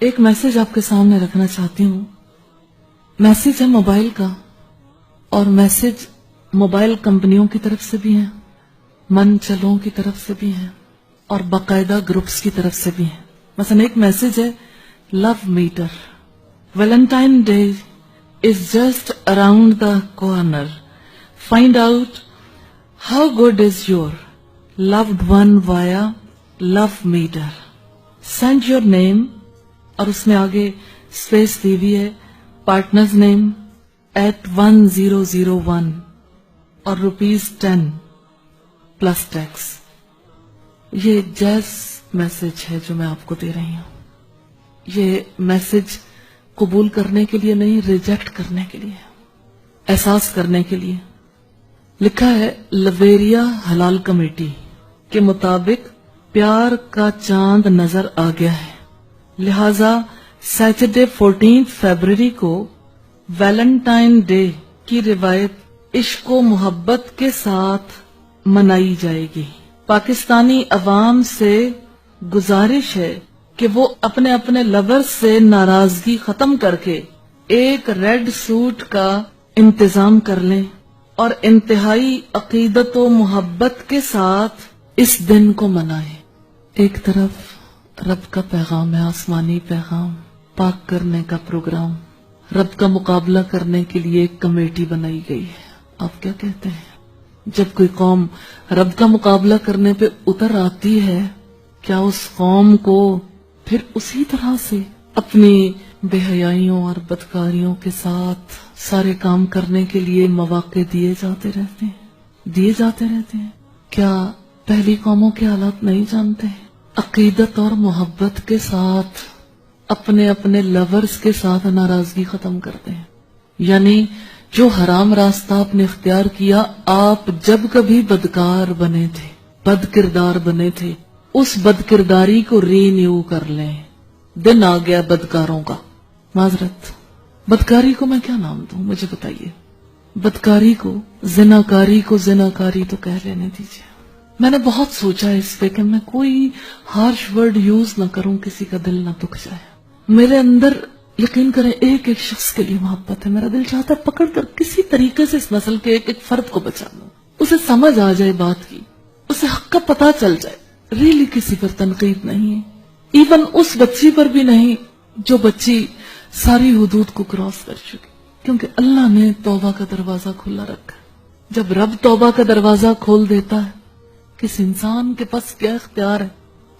ایک میسج آپ کے سامنے رکھنا چاہتی ہوں. میسج ہے موبائل کا، اور میسج موبائل کمپنیوں کی طرف سے بھی ہیں، من چلوں کی طرف سے بھی ہیں، اور باقاعدہ گروپس کی طرف سے بھی ہیں. مثلا ایک میسج ہے love meter. Valentine Day is just around the corner. Find out how good is your loved one via love meter. Send your name اور اس میں آگے اسپیس دی ہوئی ہے پارٹنرز نیم @1001 اور ₹10 پلس ٹیکس. یہ جیز میسج ہے جو میں آپ کو دے رہی ہوں. یہ میسج قبول کرنے کے لیے نہیں، ریجیکٹ کرنے کے لیے، احساس کرنے کے لیے. لکھا ہے لویریا حلال کمیٹی کے مطابق پیار کا چاند نظر آ گیا ہے، لہذا سیٹرڈے 14 فروری کو ویلنٹائن ڈے کی روایت عشق و محبت کے ساتھ منائی جائے گی. پاکستانی عوام سے گزارش ہے کہ وہ اپنے اپنے لور سے ناراضگی ختم کر کے ایک ریڈ سوٹ کا انتظام کر لیں اور انتہائی عقیدت و محبت کے ساتھ اس دن کو منائیں. ایک طرف رب کا پیغام ہے، آسمانی پیغام، پاک کرنے کا پروگرام، رب کا مقابلہ کرنے کے لیے ایک کمیٹی بنائی گئی ہے. آپ کیا کہتے ہیں جب کوئی قوم رب کا مقابلہ کرنے پہ اتر آتی ہے، کیا اس قوم کو پھر اسی طرح سے اپنی بے حیائیوں اور بدکاریوں کے ساتھ سارے کام کرنے کے لیے مواقع دیے جاتے رہتے ہیں؟ کیا پہلی قوموں کے حالات نہیں جانتے؟ عقیدت اور محبت کے ساتھ اپنے اپنے لورز کے ساتھ ناراضگی ختم کرتے ہیں. یعنی جو حرام راستہ آپ نے اختیار کیا، آپ جب کبھی بدکار بنے تھے، بد کردار بنے تھے، اس بد کرداری کو رینیو کر لیں. دن آ گیا بدکاروں کا. معذرت، بدکاری کو میں کیا نام دوں؟ مجھے بتائیے. بدکاری کو، زناکاری کو زناکاری تو کہہ لینے دیجیے. میں نے بہت سوچا اس پہ کہ میں کوئی ہارش ورڈ یوز نہ کروں، کسی کا دل نہ دکھ جائے. میرے اندر یقین کریں ایک ایک شخص کے لیے محبت ہے. میرا دل چاہتا ہے پکڑ کر کسی طریقے سے اس نسل کے ایک ایک فرد کو بچا لوں، اسے سمجھ آ جائے بات کی، اسے حق کا پتہ چل جائے. ریلی کسی پر تنقید نہیں ہے، ایون اس بچی پر بھی نہیں جو بچی ساری حدود کو کراس کر چکی، کیونکہ اللہ نے توبہ کا دروازہ کھلا رکھا. جب رب توبہ کا دروازہ کھول دیتا ہے، کس انسان کے پاس کیا اختیار ہے.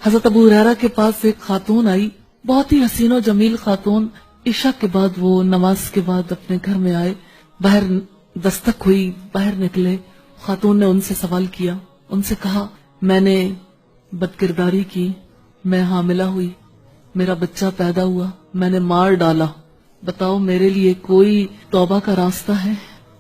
حضرت ابو ہریرہ کے پاس ایک خاتون آئی، بہت ہی حسین و جمیل خاتون. عشاء کے بعد وہ نماز کے بعد اپنے گھر میں آئے، باہر دستک ہوئی، باہر نکلے. خاتون نے ان سے سوال کیا، ان سے کہا میں نے بد کرداری کی، میں حاملہ ہوئی، میرا بچہ پیدا ہوا، میں نے مار ڈالا، بتاؤ میرے لیے کوئی توبہ کا راستہ ہے؟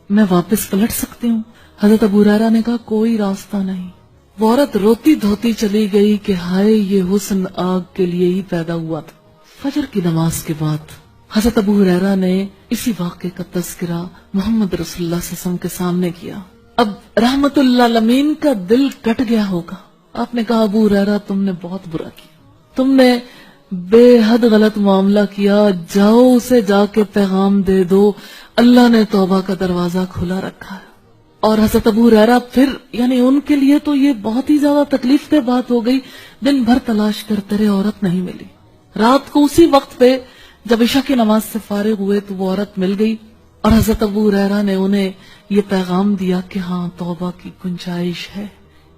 میں واپس پلٹ سکتی ہوں؟ حضرت ابو ہریرہ نے کہا کوئی راستہ نہیں. وہ عورت روتی دھوتی چلی گئی کہ ہائے یہ حسن آگ کے لیے ہی پیدا ہوا تھا. فجر کی نماز کے بعد حضرت ابو ہریرہ نے اسی واقعے کا تذکرہ محمد رسول اللہ صلی اللہ علیہ وسلم کے سامنے کیا. اب رحمت اللہ العالمین کا دل کٹ گیا ہوگا. آپ نے کہا ابو ہریرہ تم نے بہت برا کیا، تم نے بے حد غلط معاملہ کیا، جاؤ اسے جا کے پیغام دے دو، اللہ نے توبہ کا دروازہ کھلا رکھا ہے. اور حضرت ابو ہریرہ پھر یعنی ان کے لیے تو یہ بہت ہی زیادہ تکلیف دہ بات ہو گئی. دن بھر تلاش کرتے رہے، عورت نہیں ملی. رات کو اسی وقت پہ جب عشاء کی نماز سے فارغ ہوئے تو وہ عورت مل گئی، اور حضرت ابو ہریرہ نے انہیں یہ پیغام دیا کہ ہاں توبہ کی گنجائش ہے.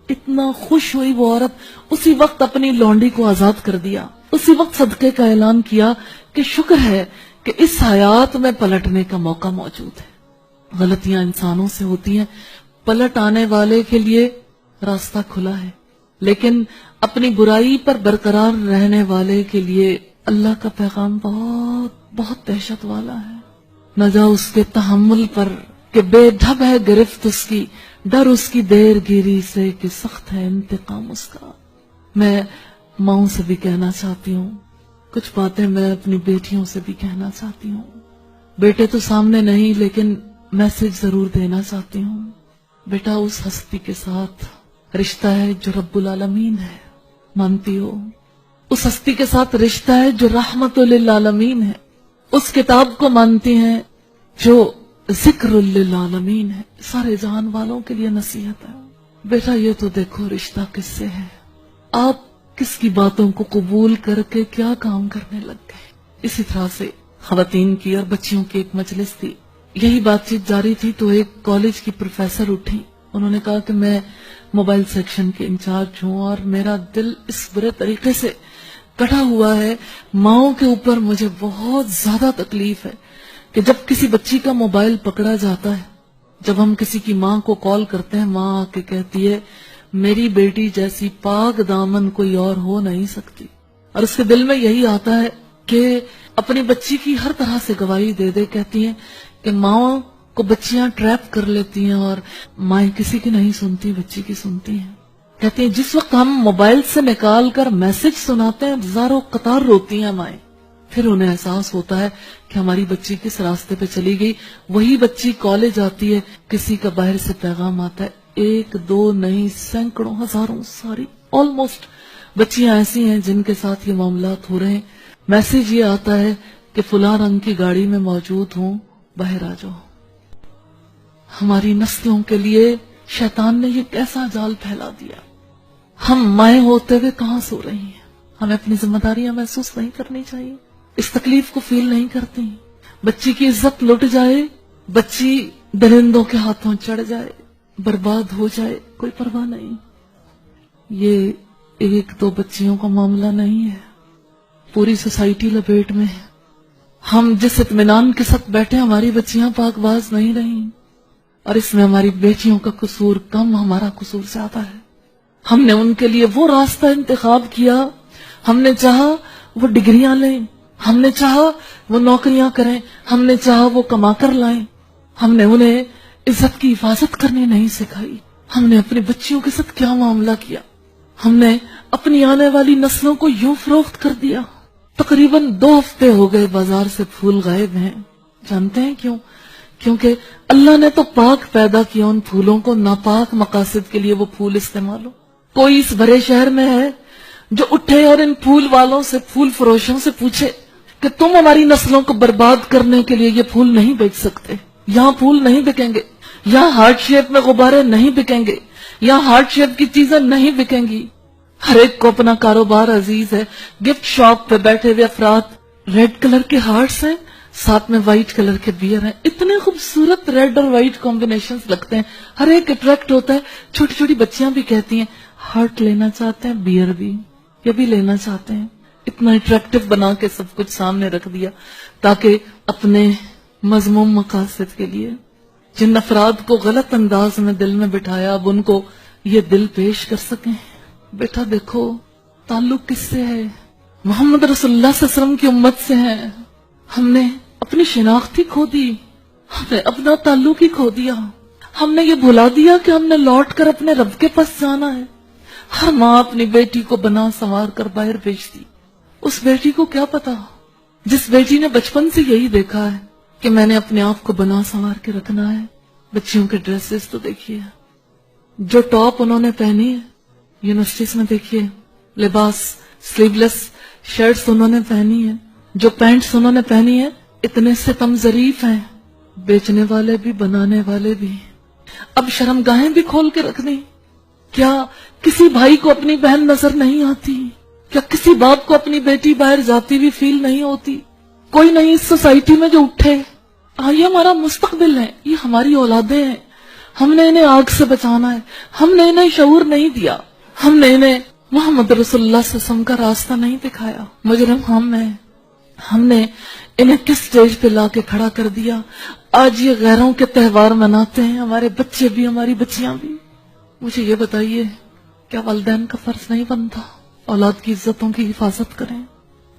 اتنا خوش ہوئی وہ عورت، اسی وقت اپنی لونڈی کو آزاد کر دیا، اسی وقت صدقے کا اعلان کیا کہ شکر ہے کہ اس حیات میں پلٹنے کا موقع موجود ہے. غلطیاں انسانوں سے ہوتی ہیں، پلٹ آنے والے کے لیے راستہ کھلا ہے، لیکن اپنی برائی پر برقرار رہنے والے کے لیے اللہ کا پیغام بہت بہت دہشت والا ہے. نہ جا اس کے تحمل پر کہ بے ڈھب ہے گرفت اس کی، ڈر اس کی دیر گیری سے کہ سخت ہے انتقام اس کا. میں ماؤں سے بھی کہنا چاہتی ہوں کچھ باتیں، میں اپنی بیٹیوں سے بھی کہنا چاہتی ہوں. بیٹے تو سامنے نہیں لیکن میسج ضرور دینا چاہتی ہوں. بیٹا اس ہستی کے ساتھ رشتہ ہے جو رب العالمین ہے، مانتی ہو؟ اس ہستی کے ساتھ رشتہ ہے جو رحمت للعالمین ہے، اس کتاب کو مانتی ہیں جو ذکر للعالمین ہے، سارے جہان والوں کے لیے نصیحت ہے۔ بیٹا یہ تو دیکھو رشتہ کس سے ہے، آپ کس کی باتوں کو قبول کر کے کیا کام کرنے لگ گئے۔ اسی طرح سے خواتین کی اور بچیوں کی ایک مجلس تھی، یہی بات چیت جاری تھی تو ایک کالج کی پروفیسر اٹھی، انہوں نے کہا کہ میں موبائل سیکشن کے انچارج ہوں اور میرا دل اس برے طریقے سے کٹا ہوا ہے، ماؤں کے اوپر مجھے بہت زیادہ تکلیف ہے کہ جب کسی بچی کا موبائل پکڑا جاتا ہے، جب ہم کسی کی ماں کو کال کرتے ہیں، ماں آ کے کہتی ہے میری بیٹی جیسی پاک دامن کوئی اور ہو نہیں سکتی، اور اس کے دل میں یہی آتا ہے کہ اپنی بچی کی ہر طرح سے گواہی دے دے۔ کہتی ہیں کہ ماں کو بچیاں ٹریپ کر لیتی ہیں اور مائیں کسی کی نہیں سنتی، بچی کی سنتی ہیں۔ کہتی ہیں جس وقت ہم موبائل سے نکال کر میسج سناتے ہیں ہزاروں قطار روتی ہیں مائیں، پھر انہیں احساس ہوتا ہے کہ ہماری بچی کس راستے پہ چلی گئی۔ وہی بچی کالج آتی ہے، کسی کا باہر سے پیغام آتا ہے، ایک دو نہیں سینکڑوں ہزاروں ساری آلموسٹ بچیاں ایسی ہیں جن کے ساتھ یہ معاملات ہو رہے ہیں۔ میسج یہ آتا ہے کہ فلاں رنگ کی گاڑی میں موجود ہوں، باہر آ جاؤ۔ ہماری نسلوں کے لیے شیطان نے یہ کیسا جال پھیلا دیا، ہم مائیں ہوتے ہوئے کہاں سو رہی ہیں، ہمیں اپنی ذمہ داریاں محسوس نہیں کرنی چاہیے، اس تکلیف کو فیل نہیں کرتی۔ بچی کی عزت لٹ جائے، بچی درندوں کے ہاتھوں چڑھ جائے، برباد ہو جائے، کوئی پرواہ نہیں۔ یہ ایک دو بچیوں کا معاملہ نہیں ہے، پوری سوسائٹی لپیٹ میں ہے۔ ہم جس اطمینان کے ساتھ بیٹھے ہماری بچیاں پاک باز نہیں رہی، اور اس میں ہماری بیٹیوں کا قصور کم، ہمارا قصور زیادہ ہے۔ ہم نے ان کے لیے وہ راستہ انتخاب کیا، ہم نے چاہا وہ ڈگریاں لیں، ہم نے چاہا وہ نوکریاں کریں، ہم نے چاہا وہ کما کر لائیں، ہم نے انہیں عزت کی حفاظت کرنی نہیں سکھائی۔ ہم نے اپنی بچیوں کے ساتھ کیا معاملہ کیا، ہم نے اپنی آنے والی نسلوں کو یوں فروخت کر دیا۔ تقریباً 2 ہفتے ہو گئے بازار سے پھول غائب ہیں، جانتے ہیں کیوں؟ کیونکہ اللہ نے تو پاک پیدا کیا ان پھولوں کو، ناپاک مقاصد کے لیے وہ پھول استعمال ہو۔ کوئی اس بھرے شہر میں ہے جو اٹھے اور ان پھول والوں سے، پھول فروشوں سے پوچھے کہ تم ہماری نسلوں کو برباد کرنے کے لیے یہ پھول نہیں بیچ سکتے، یہاں پھول نہیں بکیں گے، یہاں ہارٹ شیپ میں غبارے نہیں بکیں گے، یہاں ہارٹ شیپ کی چیزیں نہیں بکیں گی۔ ہر ایک کو اپنا کاروبار عزیز ہے، گفٹ شاپ پہ بیٹھے ہوئے افراد، ریڈ کلر کے ہارٹس ہیں، ساتھ میں وائٹ کلر کے بیئر ہیں، اتنے خوبصورت ریڈ اور وائٹ کمبینیشنز لگتے ہیں، ہر ایک اٹریکٹ ہوتا ہے۔ چھوٹی چھوٹی بچیاں بھی کہتی ہیں ہارٹ لینا چاہتے ہیں، بیئر بھی، یہ بھی لینا چاہتے ہیں۔ اتنا اٹریکٹو بنا کے سب کچھ سامنے رکھ دیا تاکہ اپنے مذموم مقاصد کے لیے جن افراد کو غلط انداز میں دل میں بٹھایا، اب ان کو یہ دل پیش کر سکیں۔ بیٹا دیکھو تعلق کس سے ہے، محمد رسول اللہ صلی اللہ علیہ وسلم کی امت سے ہے۔ ہم نے اپنی شناخت ہی کھو دی، ہم نے اپنا تعلق ہی کھو دیا، ہم نے یہ بھلا دیا کہ ہم نے لوٹ کر اپنے رب کے پاس جانا ہے۔ ہر ماں اپنی بیٹی کو بنا سنوار کر باہر بھیجتی، اس بیٹی کو کیا پتا، جس بیٹی نے بچپن سے یہی دیکھا ہے کہ میں نے اپنے آپ کو بنا سنوار کے رکھنا ہے۔ بچیوں کے ڈریسز تو دیکھیے، جو ٹاپ انہوں نے پہنی ہے یونیورسٹیز میں، دیکھیے لباس سلیو لیس شرٹس انہوں نے پہنی ہے، جو پینٹس انہوں نے پہنی ہے اتنے سے کم ظریف ہیں، بیچنے والے بھی بنانے والے بھی۔ اب شرمگاہیں بھی کھول کے رکھنی، کیا کسی بھائی کو اپنی بہن نظر نہیں آتی؟ کیا کسی باپ کو اپنی بیٹی باہر جاتی بھی فیل نہیں ہوتی؟ کوئی نہیں اس سوسائٹی میں جو اٹھے یہ ہمارا مستقبل ہے، یہ ہماری اولادیں ہیں، ہم نے انہیں آگ سے بچانا ہے، ہم نے انہیں شعور نہیں دیا، ہم نے انہیں محمد رسول اللہ صلی اللہ علیہ وسلم کا راستہ نہیں دکھایا۔ مجرم ہم ہیں، ہم نے انہیں کس سٹیج پہ لا کے کھڑا کر دیا۔ آج یہ غیروں کے تہوار مناتے ہیں، ہمارے بچے بھی، ہماری بچیاں بھی۔ مجھے یہ بتائیے کیا والدین کا فرض نہیں بنتا اولاد کی عزتوں کی حفاظت کریں؟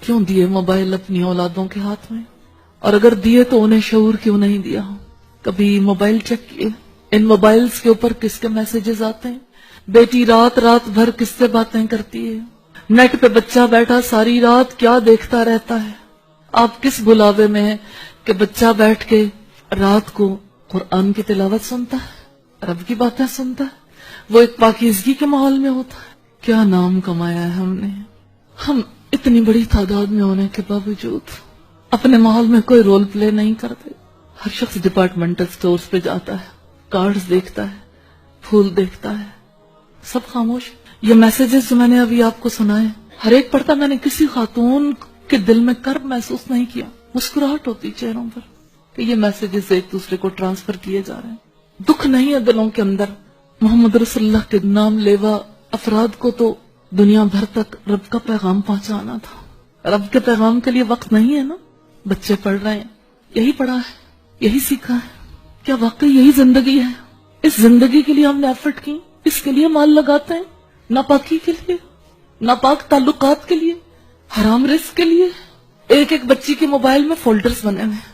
کیوں دیے موبائل اپنی اولادوں کے ہاتھ میں؟ اور اگر دیے تو انہیں شعور کیوں نہیں دیا؟ کبھی موبائل چیک کیے ان موبائلز کے اوپر کس کے میسیجز آتے ہیں؟ بیٹی رات رات بھر کس سے باتیں کرتی ہے؟ نیٹ پہ بچہ بیٹھا ساری رات کیا دیکھتا رہتا ہے؟ آپ کس بلاوے میں ہیں کہ بچہ بیٹھ کے رات کو قرآن کی تلاوت سنتا ہے، رب کی باتیں سنتا ہے، وہ ایک پاکیزگی کے ماحول میں ہوتا ہے؟ کیا نام کمایا ہے ہم نے؟ ہم اتنی بڑی تعداد میں ہونے کے باوجود اپنے ماحول میں کوئی رول پلے نہیں کرتے. ہر شخص ڈپارٹمنٹل سٹورز پہ جاتا ہے, کارڈز دیکھتا ہے, پھول دیکھتا ہے, سب خاموش. یہ میسیجز جو میں نے ابھی آپ کو سنائے, ہر ایک پڑھتا میں نے کسی خاتون کے دل میں کرب محسوس نہیں کیا. مسکراہٹ ہوتی چہروں پر کہ یہ میسیجز ایک دوسرے کو ٹرانسفر کیے جا رہے ہیں. دکھ نہیں ہے دلوں کے اندر. محمد رسول اللہ کے نام لیوا افراد کو تو دنیا بھر تک رب کا پیغام پہنچانا تھا. رب کے پیغام کے لیے وقت نہیں ہے نا. بچے پڑھ رہے ہیں, یہی پڑھا ہے, یہی سیکھا ہے. کیا واقعی یہی زندگی ہے؟ اس زندگی کے لیے ہم نے ایفرٹ کی, اس کے لیے مال لگاتے ہیں, ناپاکی کے لیے, ناپاک تعلقات کے لیے, حرام رزق کے لیے. ایک ایک بچی کے موبائل میں فولڈرز بنے ہوئے ہیں.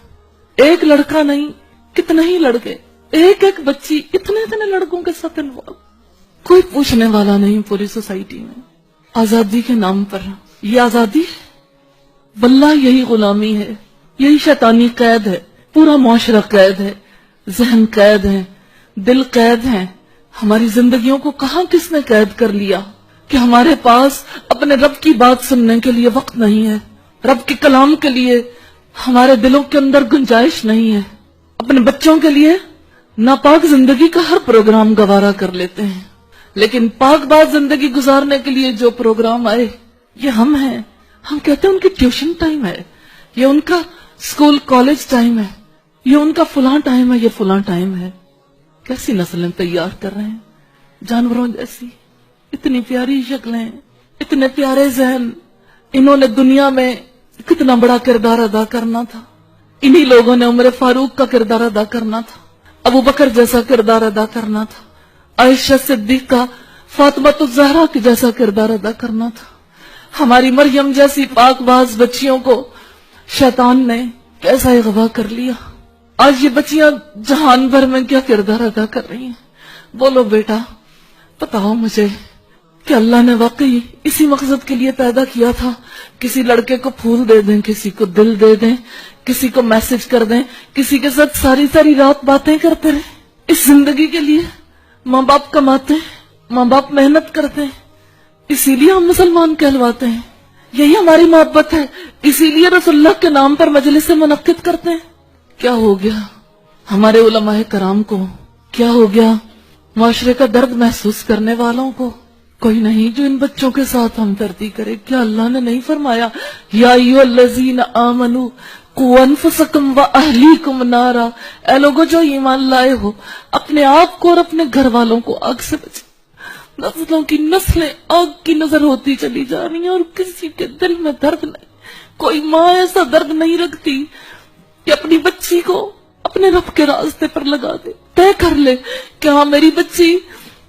ایک لڑکا نہیں, کتنے ہی لڑکے, ایک ایک بچی اتنے لڑکوں کے ساتھ انوالو. کوئی پوچھنے والا نہیں پوری سوسائٹی میں. آزادی کے نام پر یہ آزادی ہے؟ واللہ یہی غلامی ہے, یہی شیطانی قید ہے. پورا معاشرہ قید ہے, ذہن قید ہے, دل قید ہے. ہماری زندگیوں کو کہاں کس نے قید کر لیا کہ ہمارے پاس اپنے رب کی بات سننے کے لیے وقت نہیں ہے, رب کے کلام کے لیے ہمارے دلوں کے اندر گنجائش نہیں ہے. اپنے بچوں کے لیے ناپاک زندگی کا ہر پروگرام گوارا کر لیتے ہیں, لیکن پاک بات زندگی گزارنے کے لیے جو پروگرام آئے یہ ہم ہیں. ہم کہتے ہیں ان کی ٹیوشن ٹائم ہے, یہ ان کا اسکول کالج ٹائم ہے, یہ ان کا فلاں ٹائم ہے, یہ فلاں ٹائم ہے. کیسی نسلیں تیار کر رہے ہیں, جانوروں جیسی. اتنی پیاری شکلیں, اتنے پیارے ذہن. انہوں نے دنیا میں کتنا بڑا کردار ادا کرنا تھا. انہی لوگوں نے عمر فاروق کا کردار ادا کرنا تھا, ابو بکر جیسا کردار ادا کرنا تھا, عائشہ صدیقہ, فاطمہ الزہرا کے جیسا کردار ادا کرنا تھا. ہماری مریم جیسی پاک باز بچیوں کو شیطان نے کیسا اغوا کر لیا. آج یہ بچیاں جہان بھر میں کیا کردار ادا کر رہی ہیں. بولو بیٹا, بتاؤ مجھے کہ اللہ نے واقعی اسی مقصد کے لیے پیدا کیا تھا. کسی لڑکے کو پھول دے دیں, کسی کو دل دے دیں, کسی کو میسج کر دیں, کسی کے ساتھ ساری رات باتیں کرتے رہیں. اس زندگی کے لیے ماں باپ کماتے ہیں, ماں باپ محنت کرتے ہیں, اسی لیے ہم مسلمان کہلواتے ہیں. یہی ہماری محبت ہے, اسی لیے رسول اللہ کے نام پر مجلس منعقد کرتے ہیں. کیا ہو گیا ہمارے علماء کرام کو؟ کیا ہو گیا معاشرے کا درد محسوس کرنے والوں کو؟ کوئی نہیں جو ان بچوں کے ساتھ ہمدردی کرے. کیا اللہ نے نہیں فرمایا یا ایھا الذین آمنوا قوا انفسکم واہلیکم نارا, اے لوگوں جو ایمان لائے ہو اپنے آپ کو اور اپنے گھر والوں کو آگ سے بچائیں. نسلوں کی نسلیں آگ کی نظر ہوتی چلی جا رہی ہیں اور کسی کے دل میں درد نہیں. کوئی ماں ایسا درد نہیں رکھتی کہ اپنی بچی کو اپنے رب کے راستے پر لگا دے, طے کر لے کہ ہاں میری بچی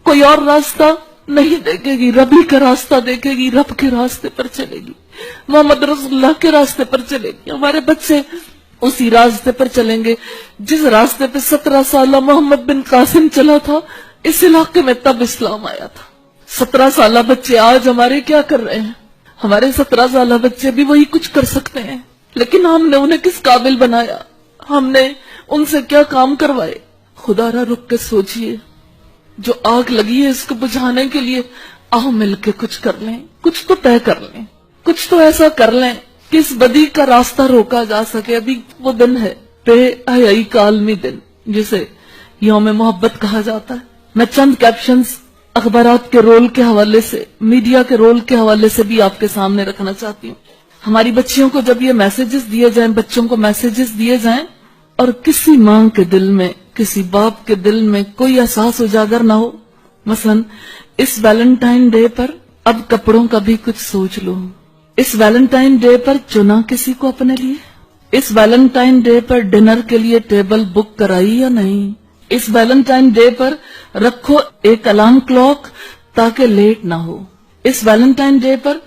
کوئی اور راستہ نہیں دیکھے گی, ربی کا راستہ دیکھے گی, رب کے راستے پر چلے گی, محمد رسول اللہ کے راستے پر چلے گی. ہمارے بچے اسی راستے پر چلیں گے جس راستے پہ 17 سالہ محمد بن قاسم چلا تھا. اس علاقے میں تب اسلام آیا تھا. 17 سالہ بچے آج ہمارے کیا کر رہے ہیں؟ ہمارے 17 سالہ بچے بھی وہی کچھ کر سکتے ہیں, لیکن ہم نے انہیں کس قابل بنایا؟ ہم نے ان سے کیا کام کروائے؟ خدا را رک کے سوچئے, جو آگ لگی ہے اس کو بجھانے کے لیے آؤ مل کے کچھ کر لیں, کچھ تو طے کر لیں, کچھ تو ایسا کر لیں کہ اس بدی کا راستہ روکا جا سکے. ابھی وہ دن ہے بے حیائی کا عالمی دن جسے یوم محبت کہا جاتا ہے. میں چند کیپشنز اخبارات کے رول کے حوالے سے, میڈیا کے رول کے حوالے سے بھی آپ کے سامنے رکھنا چاہتی ہوں. ہماری بچیوں کو جب یہ میسیجز دیے جائیں, بچوں کو میسیجز دیے جائیں اور کسی ماں کے دل میں, کسی باپ کے دل میں کوئی احساس اجاگر نہ ہو, مثلا اس ویلنٹائن ڈے پر اب کپڑوں کا بھی کچھ سوچ لو, اس ویلنٹائن ڈے پر چنا کسی کو اپنے لیے, اس ویلنٹائن ڈے پر ڈنر کے لیے ٹیبل بک کرائی یا نہیں, اس ویلنٹائن ڈے پر رکھو ایک الارم کلاک تاکہ لیٹ نہ ہو, اس ویلنٹائن ڈے پر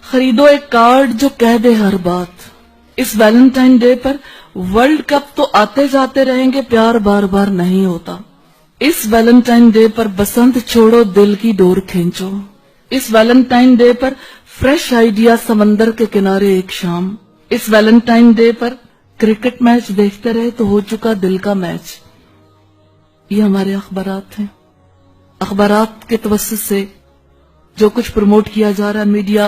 خریدو ایک کارڈ جو کہہ دے ہر بات, اس ویلنٹائن ڈے پر ورلڈ کپ تو آتے جاتے رہیں گے, پیار بار بار نہیں ہوتا, اس ویلنٹائن ڈے پر بسنت چھوڑو دل کی ڈور کھینچو, اس ویلنٹائن ڈے پر فریش آئیڈیا سمندر کے کنارے ایک شام, اس ویلنٹائن ڈے پر کرکٹ میچ دیکھتے رہے تو ہو چکا دل کا میچ. یہ ہمارے اخبارات ہیں. اخبارات کے توسط سے جو کچھ پروموٹ کیا جا رہا ہے, میڈیا